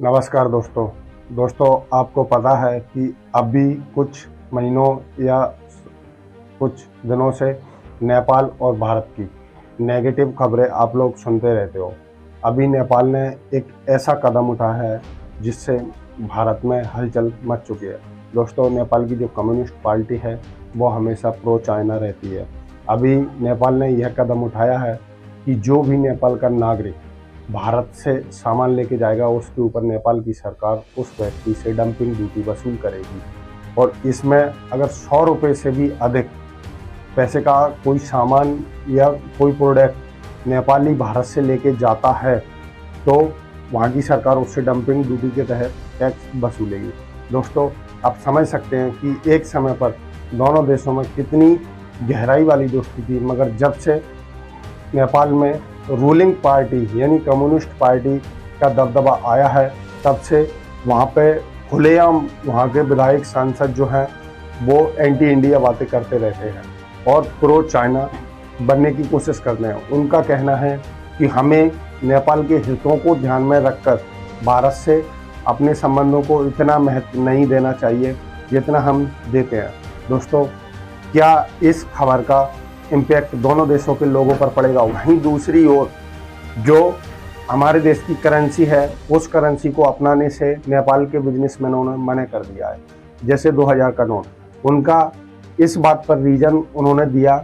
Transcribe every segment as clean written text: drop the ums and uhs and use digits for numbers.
नमस्कार दोस्तों, आपको पता है कि अभी कुछ महीनों या कुछ दिनों से नेपाल और भारत की नेगेटिव खबरें आप लोग सुनते रहते हो। अभी नेपाल ने एक ऐसा कदम उठाया है जिससे भारत में हलचल मच चुकी है। दोस्तों, नेपाल की जो कम्युनिस्ट पार्टी है वो हमेशा प्रो चाइना रहती है। अभी नेपाल ने यह कदम उठाया है कि जो भी नेपाल का नागरिक भारत से सामान लेके जाएगा उसके ऊपर नेपाल की सरकार उस व्यक्ति से डंपिंग ड्यूटी वसूल करेगी। और इसमें अगर 100 रुपये से भी अधिक पैसे का कोई सामान या कोई प्रोडक्ट नेपाली भारत से लेके जाता है तो वहाँ की सरकार उससे डंपिंग ड्यूटी के तहत टैक्स वसूलेगी। दोस्तों, आप समझ सकते हैं कि एक समय पर दोनों देशों में कितनी गहराई वाली दोस्ती थी, मगर जब से नेपाल में रूलिंग पार्टी यानी कम्युनिस्ट पार्टी का दबदबा आया है तब से वहाँ पे खुलेआम वहाँ के विधायक सांसद जो हैं वो एंटी इंडिया बातें करते रहते हैं और प्रो चाइना बनने की कोशिश करते हैं। उनका कहना है कि हमें नेपाल के हितों को ध्यान में रखकर भारत से अपने संबंधों को इतना महत्व नहीं देना चाहिए जितना हम देते हैं। दोस्तों, क्या इस खबर का इम्पैक्ट दोनों देशों के लोगों पर पड़ेगा? वहीं दूसरी ओर जो हमारे देश की करेंसी है उस करेंसी को अपनाने से नेपाल के बिजनेसमैनों ने मना कर दिया है। जैसे 2000 का नोट, उनका इस बात पर रीजन उन्होंने दिया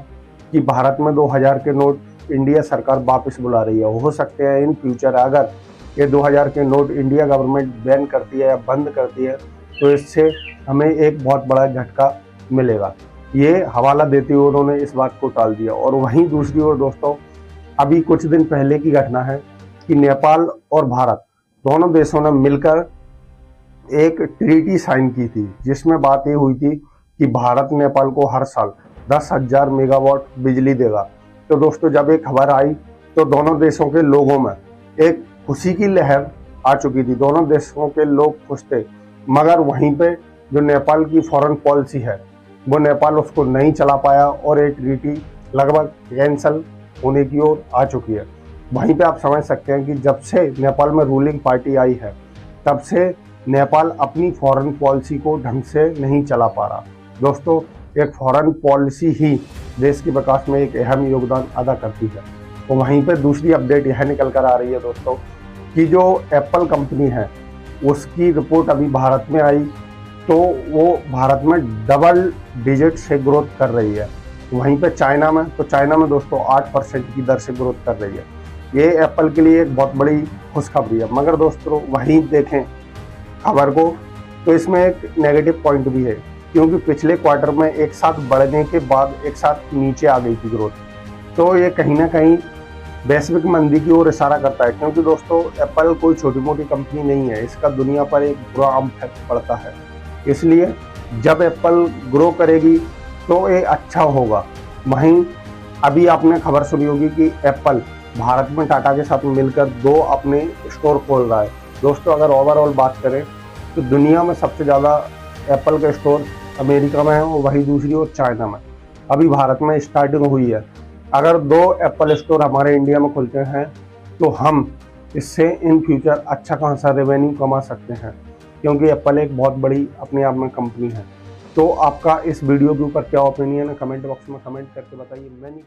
कि भारत में 2000 के नोट इंडिया सरकार वापस बुला रही है। हो सकते हैं इन फ्यूचर अगर ये 2000 के नोट इंडिया गवर्नमेंट बैन करती है या बंद करती है तो इससे हमें एक बहुत बड़ा झटका मिलेगा। ये हवाला देते हुए उन्होंने इस बात को टाल दिया। और वहीं दूसरी ओर दोस्तों, अभी कुछ दिन पहले की घटना है कि नेपाल और भारत दोनों देशों ने मिलकर एक ट्रीटी साइन की थी जिसमें बात ये हुई थी कि भारत नेपाल को हर साल 10,000 मेगावाट बिजली देगा। तो दोस्तों, जब एक खबर आई तो दोनों देशों के लोगों में एक खुशी की लहर आ चुकी थी। दोनों देशों के लोग खुश थे, मगर वहीं पे जो नेपाल की फॉरेन पॉलिसी है वो नेपाल उसको नहीं चला पाया और एक ट्रीटी लगभग कैंसल होने की ओर आ चुकी है। वहीं पे आप समझ सकते हैं कि जब से नेपाल में रूलिंग पार्टी आई है तब से नेपाल अपनी फॉरेन पॉलिसी को ढंग से नहीं चला पा रहा। दोस्तों, एक फॉरेन पॉलिसी ही देश के विकास में एक अहम योगदान अदा करती है। तो वहीं पे दूसरी अपडेट यह निकल कर आ रही है दोस्तों कि जो एप्पल कंपनी है उसकी रिपोर्ट अभी भारत में आई तो वो भारत में डबल डिजिट से ग्रोथ कर रही है। वहीं पे चाइना में दोस्तों 8% की दर से ग्रोथ कर रही है। ये एप्पल के लिए एक बहुत बड़ी खुशखबरी है। मगर दोस्तों, वहीं देखें खबर को तो इसमें एक नेगेटिव पॉइंट भी है, क्योंकि पिछले क्वार्टर में एक साथ बढ़ने के बाद एक साथ नीचे आ गई थी ग्रोथ। तो ये कहीं ना कहीं वैश्विक मंदी की ओर इशारा करता है, क्योंकि दोस्तों एप्पल कोई छोटी मोटी कंपनी नहीं है, इसका दुनिया पर एक बुरा इम्पैक्ट पड़ता है। इसलिए जब एप्पल ग्रो करेगी तो ये अच्छा होगा। वहीं अभी आपने खबर सुनी होगी कि एप्पल भारत में टाटा के साथ मिलकर 2 अपने स्टोर खोल रहा है। दोस्तों, अगर ओवरऑल बात करें तो दुनिया में सबसे ज़्यादा एप्पल के स्टोर अमेरिका में है और वहीं दूसरी ओर चाइना में। अभी भारत में स्टार्टिंग हुई है। अगर 2 एप्पल स्टोर हमारे इंडिया में खुलते हैं तो हम इससे इन फ्यूचर अच्छा खासा रेवेन्यू कमा सकते हैं, क्योंकि एप्पल एक बहुत बड़ी अपने आप में कंपनी है। तो आपका इस वीडियो के ऊपर क्या ओपिनियन है, कमेंट बॉक्स में कमेंट करके बताइए। मैं नहीं